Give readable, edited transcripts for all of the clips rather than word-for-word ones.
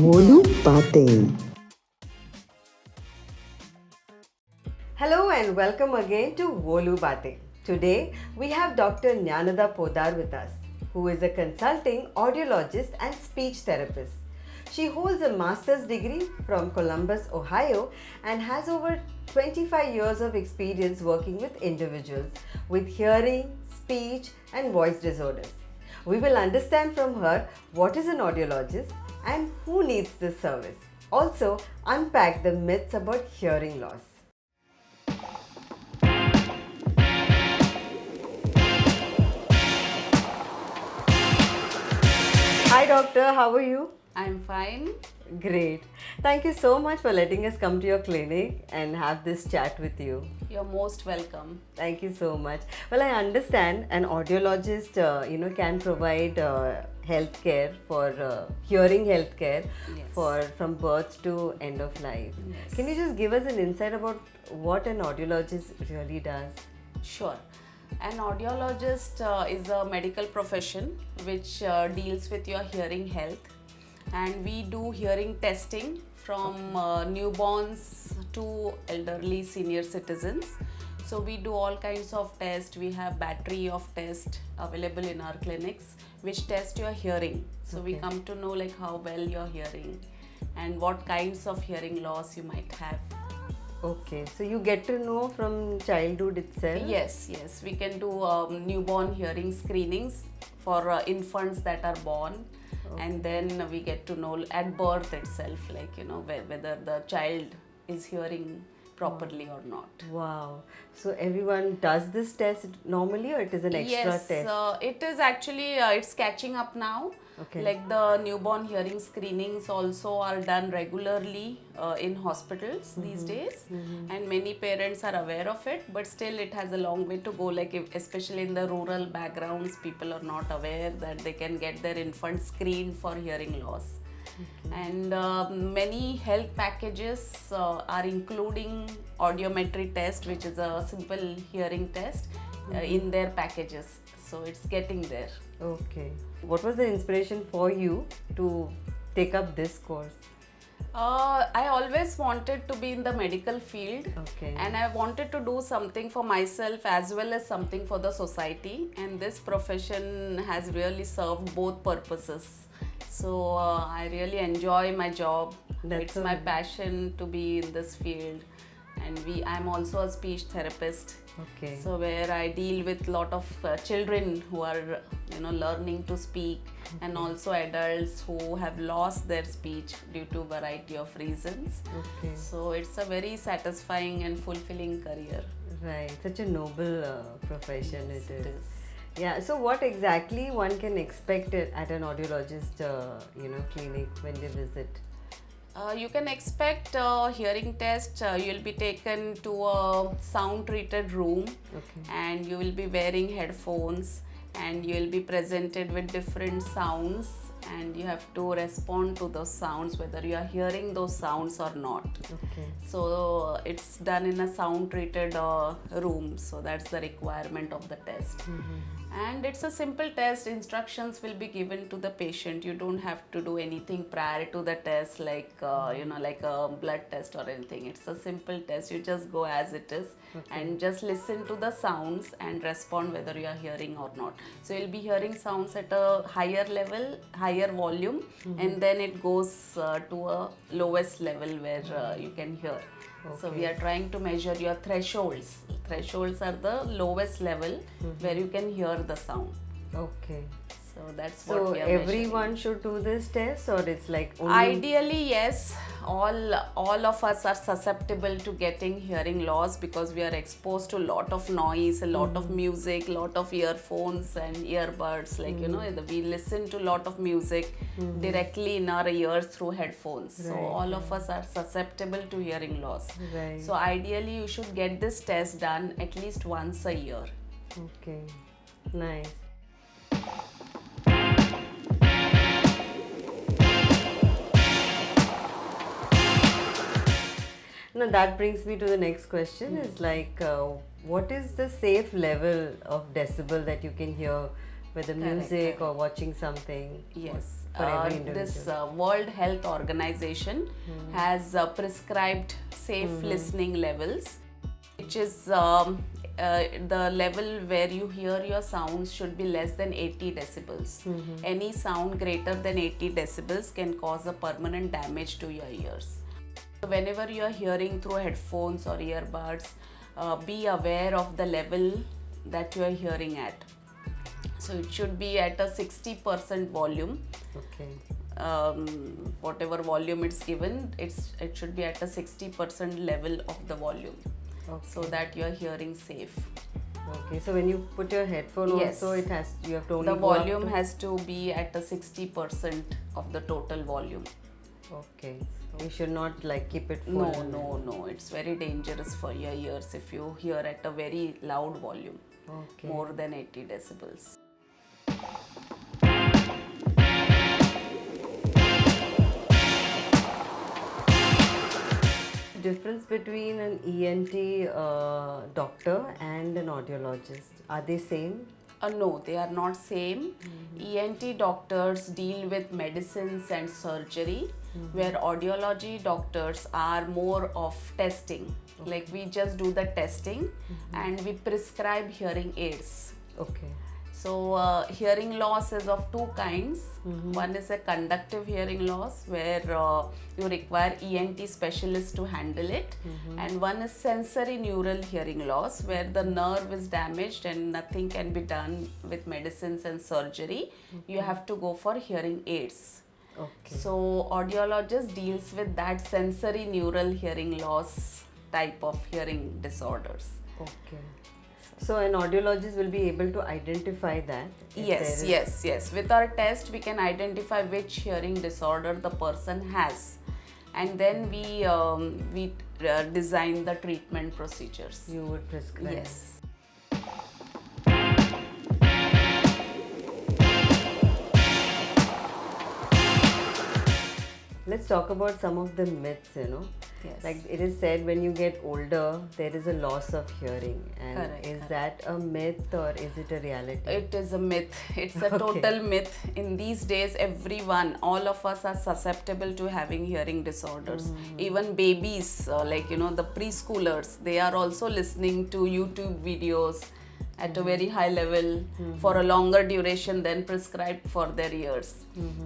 Wo Loo Baate. Hello and welcome again to Wo Loo Baate. Today we have Dr. Dnyanada Potdar with us, who is a consulting audiologist and speech therapist. She holds a master's degree from Columbus, Ohio, and has over 25 years of experience working with individuals with hearing, speech, and voice disorders. We will understand from her what is an audiologist and who needs this service. Also, unpack the myths about hearing loss. Hi doctor, how are you? I'm fine. Great. Thank you so much for letting us come to your clinic and have this chat with you. You're most welcome. Thank you so much. Well, I understand an audiologist, can provide health care for hearing health care Yes. for from birth to end of life. Yes. Can you just give us an insight about what an audiologist really does? Sure. An audiologist is a medical profession which deals with your hearing health, and we do hearing testing from newborns to elderly senior citizens. So we do all kinds of tests. We have battery of tests available in our clinics which test your hearing. So we Okay. come to know like how well you're hearing and what kinds of hearing loss you might have. Okay, so you get to know from childhood itself? Yes, we can do newborn hearing screenings for infants that are born, and then we get to know at birth itself, like whether the child is hearing properly or not. Wow. So everyone does this test normally, or it is an extra Yes, test? it is actually it's catching up now. Okay. Like the newborn hearing screenings also are done regularly in hospitals these days, and many parents are aware of it. But still, it has a long way to go. Like especially in the rural backgrounds, people are not aware that they can get their infant screened for hearing loss. And many health packages are including audiometry test, which is a simple hearing test, in their packages. So it's getting there. Okay. What was the inspiration for you to take up this course? I always wanted to be in the medical field, Okay. and I wanted to do something for myself as well as something for the society, and this profession has really served both purposes. So I really enjoy my job. That's It's so my nice. passion to be in this field, and I'm also a speech therapist. Okay. So where I deal with lot of children who are learning to speak, and also adults who have lost their speech due to variety of reasons. Okay. So it's a very satisfying and fulfilling career. Right. Such a noble profession Yes, it is. it is. Yeah. So what exactly one can expect at an audiologist, clinic when they visit? You can expect a hearing test. You'll be taken to a sound treated room, Okay. and you will be wearing headphones, and you will be presented with different sounds, and you have to respond to those sounds whether you are hearing those sounds or not. Okay. So it's done in a sound treated room, so that's the requirement of the test. And it's a simple test. Instructions will be given to the patient. You don't have to do anything prior to the test, like like a blood test or anything. It's a simple test. You just go as it is, and just listen to the sounds and respond whether you are hearing or not. So you'll be hearing sounds at a higher level, higher volume, and then it goes to a lowest level where you can hear. So we are trying to measure your thresholds. Thresholds are the lowest level where you can hear the sound. Okay. So that's what So we are everyone measuring. should do this test, or it's like only Ideally, yes. All of us are susceptible to getting hearing loss because we are exposed to a lot of noise, a lot of music, lot of earphones and earbuds. Like we listen to a lot of music directly in our ears through headphones. So Right, all of us are susceptible to hearing loss. Right. So ideally, you should get this test done at least once a year. Okay. Nice. Now that brings me to the next question. Is like, what is the safe level of decibel that you can hear whether Correct, music correct. or watching something. Yes, For every individual. this World Health Organization has prescribed safe listening levels, which is the level where you hear your sounds should be less than 80 decibels. Any sound greater than 80 decibels can cause a permanent damage to your ears. So whenever you are hearing through headphones or earbuds, be aware of the level that you are hearing at. So it should be at a 60% volume. Okay. Whatever volume it's given, it should be at a 60% level of the volume, so that you are hearing safe. Okay. So when you put your headphone Yes. also, you have to only The go up volume to- has to be at a 60% of the total volume. Okay. You should not like keep it full. No. It's very dangerous for your ears if you hear at a very loud volume, Okay. more than 80 decibels. Difference between an ENT doctor and an audiologist, are they same? No, they are not same. ENT doctors deal with medicines and surgery, where audiology doctors are more of testing. Like we just do the testing and we prescribe hearing aids. Okay. So hearing loss is of two kinds. One is a conductive hearing loss where you require ENT specialists to handle it, and one is sensory neural hearing loss where the nerve is damaged and nothing can be done with medicines and surgery. You have to go for hearing aids. Okay. So audiologist deals with that sensory neural hearing loss type of hearing disorders. Okay. So an audiologist will be able to identify that. if Yes, there is- yes. With our test, we can identify which hearing disorder the person has, and then we design the treatment procedures. You would prescribe. Yes. Let's talk about some of the myths, Yes. Like it is said when you get older, there is a loss of hearing. And Correct, is that a myth or is it a reality? It is a myth. It's a total myth. In these days, everyone, all of us are susceptible to having hearing disorders. Even babies, the preschoolers, they are also listening to YouTube videos at a very high level for a longer duration than prescribed for their ears.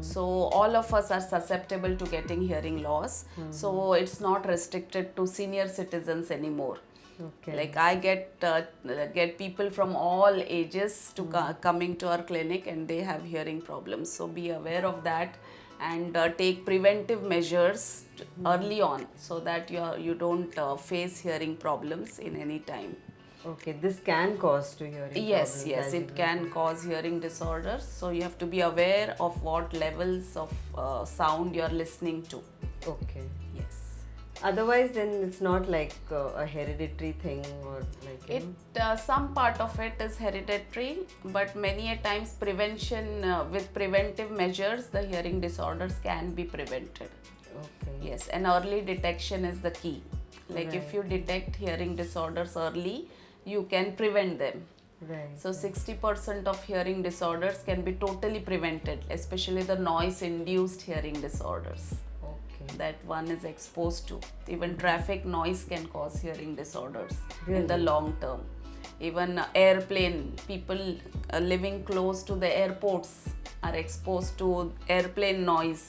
So all of us are susceptible to getting hearing loss. So it's not restricted to senior citizens anymore. Okay. Like I get people from all ages to coming to our clinic and they have hearing problems. So be aware of that and take preventive measures early on so that you don't face hearing problems in any time. Okay, this can cause to hearing Yes, problems. as you it can cause hearing disorders. So you have to be aware of what levels of sound you're listening to. Okay. Yes. Otherwise, then it's not like a hereditary thing or like. Some part of it is hereditary, but many a times prevention with preventive measures, the hearing disorders can be prevented. Okay. Yes, and early detection is the key. Like if Right. you detect hearing disorders early, you can prevent them. Right. So 60% of hearing disorders can be totally prevented, especially the noise-induced hearing disorders Okay. that one is exposed to. Even traffic noise can cause hearing disorders in the Really? long term. Even airplane, people living close to the airports are exposed to airplane noise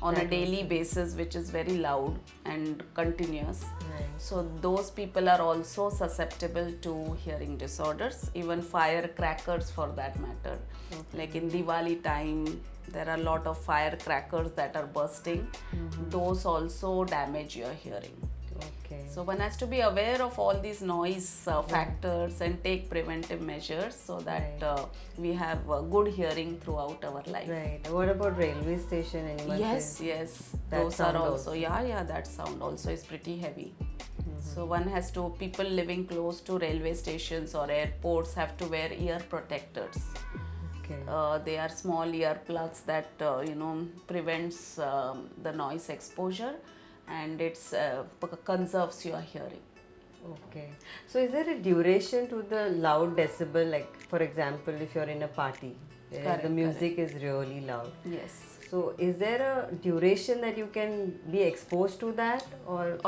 on a daily basis, which is very loud and continuous. Right. So those people are also susceptible to hearing disorders, even firecrackers for that matter. Like in Diwali time, there are a lot of firecrackers that are bursting. Those also damage your hearing. Okay. So one has to be aware of all these noise factors and take preventive measures so that we have good hearing throughout our life. Right. What about railway station? Anyone? Yes, say? yes. That Those are sound also, also. yeah, that sound also is pretty heavy. So one has to, people living close to railway stations or airports have to wear ear protectors. Okay. They are small ear plugs that, prevents the noise exposure and it's conserves your hearing. Okay. So is there a duration to the loud decibel? Like for example, if you're in a party, where Correct, the music is really loud. Yes. So, is there a duration that you can be exposed to that, or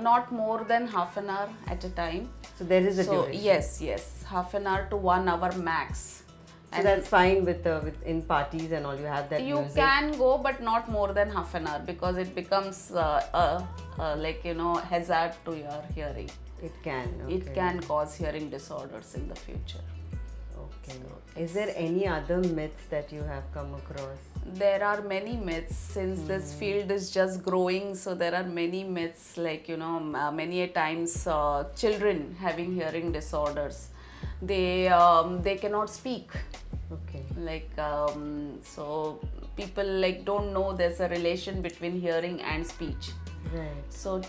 Not more than half an hour at a time. so there is a So duration? yes, half an hour to 1 hour max. So that's fine with in parties and all. You have that You music. can go, but not more than half an hour, because it becomes like hazard to your hearing. It can. Okay. It can cause hearing disorders in the future. Okay. Is there any other myths that you have come across? There are many myths, since this field is just growing, so there are many myths, like many a times children having hearing disorders, they cannot speak, Okay. like so people like don't know there's a relation between hearing and speech. Right. So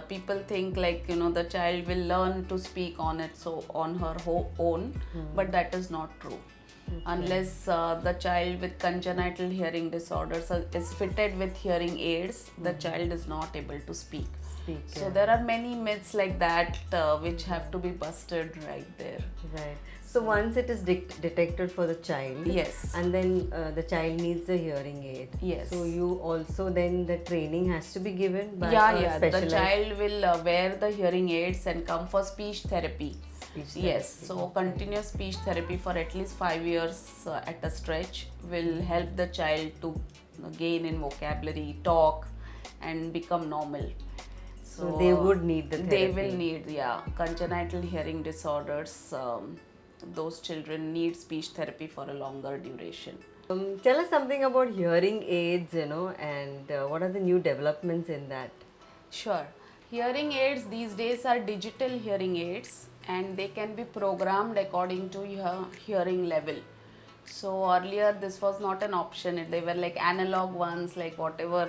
people think like the child will learn to speak on her own, but that is not true. Unless the child with congenital hearing disorders is fitted with hearing aids, the child is not able to speak. So yeah. there are many myths like that which have to be busted right there. Right. So once it is detected for the child, Yes. and then the child needs a hearing aid. Yes. So you also then the training has to be given by Yeah. The specialized child will wear the hearing aids and come for speech therapy. speech Yes, therapy. so continuous speech therapy for at least 5 years at a stretch will help the child to gain in vocabulary, talk, and become normal. So they would need the therapy. They will need, congenital hearing disorders. Those children need speech therapy for a longer duration. Tell us something about hearing aids, and what are the new developments in that? Sure. Hearing aids these days are digital hearing aids, and they can be programmed according to your hearing level. So earlier this was not an option. They were like analog ones, like whatever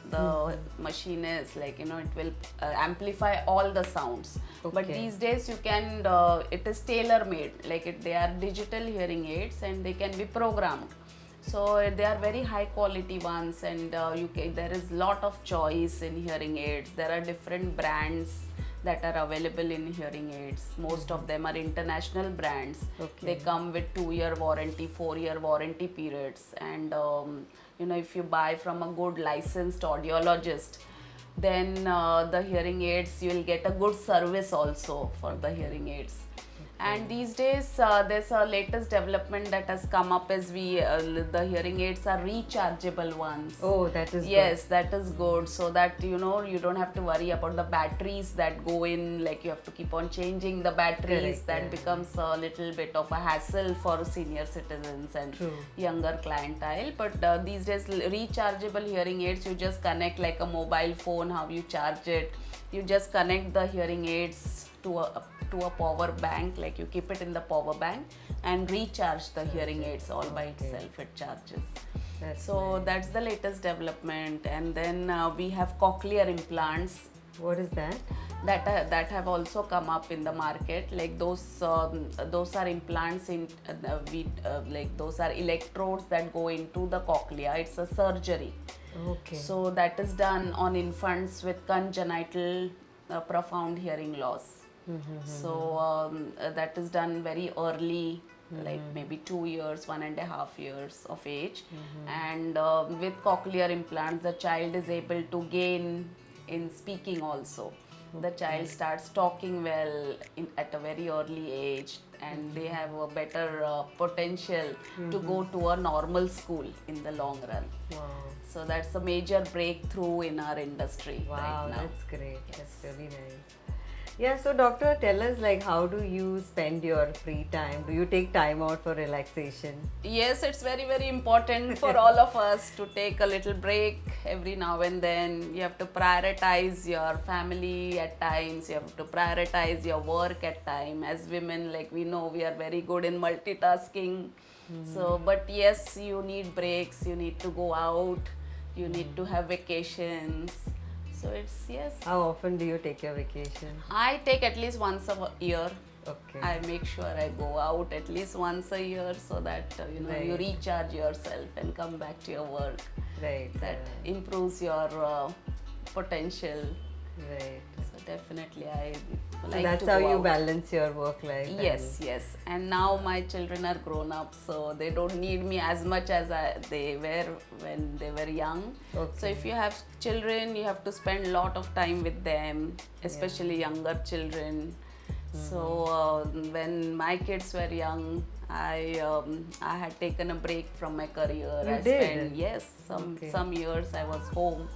the machine is, like it will amplify all the sounds. But Okay. these days you can it is tailor made, like they are digital hearing aids and they can be programmed. So they are very high quality ones, and there is lot of choice in hearing aids. There are different brands that are available in hearing aids. Most of them are international brands. Okay. They come with 2-year warranty, 4-year warranty periods, and if you buy from a good licensed audiologist, then the hearing aids, you will get a good service also for the hearing aids. And these days there's a latest development that has come up, as the hearing aids are rechargeable ones. Oh, that is Yes, that is good, so that you don't have to worry about the batteries that go in, like you have to keep on changing the batteries. Correct, That yeah. becomes a little bit of a hassle for senior citizens and True. younger clientele. But these days rechargeable hearing aids, you just connect like a mobile phone, how you charge it. You just connect the hearing aids to a power bank, like you keep it in the power bank and recharge the hearing aids all by itself. It charges. That's That's the latest development. And then we have cochlear implants What is that? that have also come up in the market. Like those are implants in like those are electrodes that go into the cochlea. It's a surgery. Okay. So that is done on infants with congenital profound hearing loss. So that is done very early, like maybe 2 years, 1.5 years of age. And with cochlear implants, the child is able to gain in speaking also. The child starts talking well at a very early age, and they have a better potential to go to a normal school in the long run. Wow. So that's a major breakthrough in our industry Wow, right now. that's great. That's really nice. Yeah, so doctor, tell us, like, how do you spend your free time? Do you take time out for relaxation? Yes, it's very, very important for all of us to take a little break every now and then. You have to prioritize your family at times. You have to prioritize your work at times. As women, like we know, we are very good in multitasking. So, but yes, you need breaks. You need to go out. You need to have vacations. So it's, yes. How often do you take your vacation? I take at least once a year. Okay. I make sure I go out at least once a year, so that you Right. recharge yourself and come back to your work. Right. That improves your potential Right. So definitely I So like that's to how go you out. balance your work life. Yes, yes. And now my children are grown up, so they don't need me as much as they were when they were young. So Okay. if you have children, you have to spend a lot of time with them, especially younger children. So when my kids were young, I had taken a break from my career. You I did? spent, yes, Okay. some years I was home,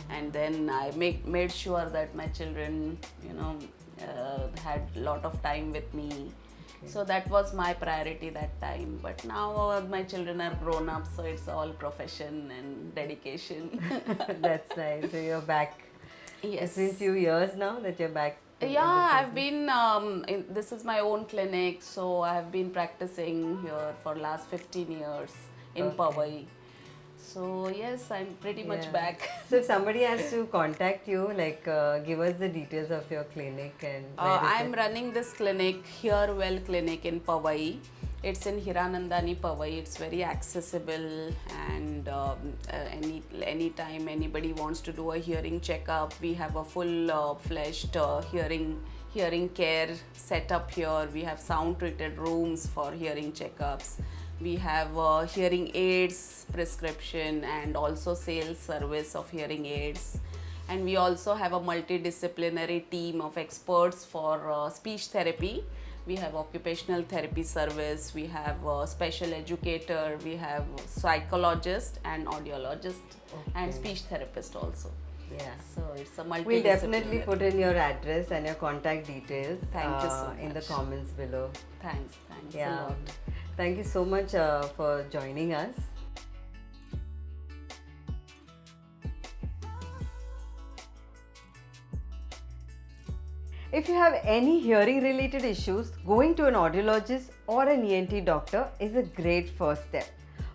and then I made sure that my children, had a lot of time with me. So that was my priority that time. But now my children are grown up, so it's all profession and dedication. That's nice. So you're back. Yes. It's been few years now that you're back. in Yeah, the I've been. This is my own clinic, so I've been practicing here for last 15 years in Okay. Powai. So yes, I'm pretty much Yeah. back. So if somebody has to contact you, like give us the details of your clinic and where is I'm it? running this clinic here, Well Clinic in Powai. It's in Hiranandani, Powai. It's very accessible, and anytime anybody wants to do a hearing checkup, we have a full-fledged hearing care setup here. We have sound-treated rooms for hearing checkups. We have hearing aids prescription and also sales service of hearing aids. And we also have a multidisciplinary team of experts for speech therapy. We have occupational therapy service, we have a special educator, we have psychologist and audiologist and speech therapist also. Yeah. So it's a multidisciplinary. We'll definitely put in your address and your contact details Thank you so in the much. comments below. Thanks a Yeah. lot. Thank you so much for joining us. If you have any hearing related issues, going to an audiologist or an ENT doctor is a great first step.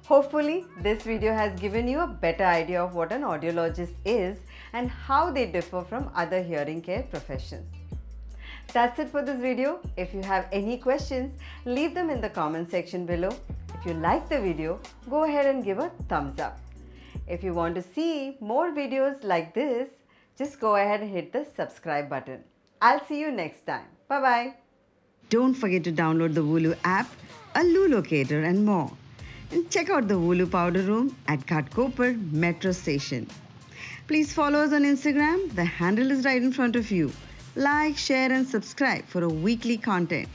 Hopefully, this video has given you a better idea of what an audiologist is and how they differ from other hearing care professions. That's it for this video. If you have any questions, leave them in the comment section below. If you like the video, go ahead and give a thumbs up. If you want to see more videos like this, just go ahead and hit the subscribe button. I'll see you next time. Bye-bye. Don't forget to download the Woloo app, a Loo locator and more. And check out the Woloo powder room at Ghatkopar Metro Station. Please follow us on Instagram. The handle is right in front of you. Like, share and subscribe for a weekly content.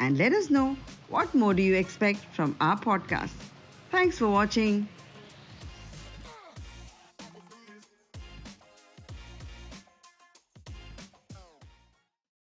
And let us know what more do you expect from our podcast. Thanks for watching.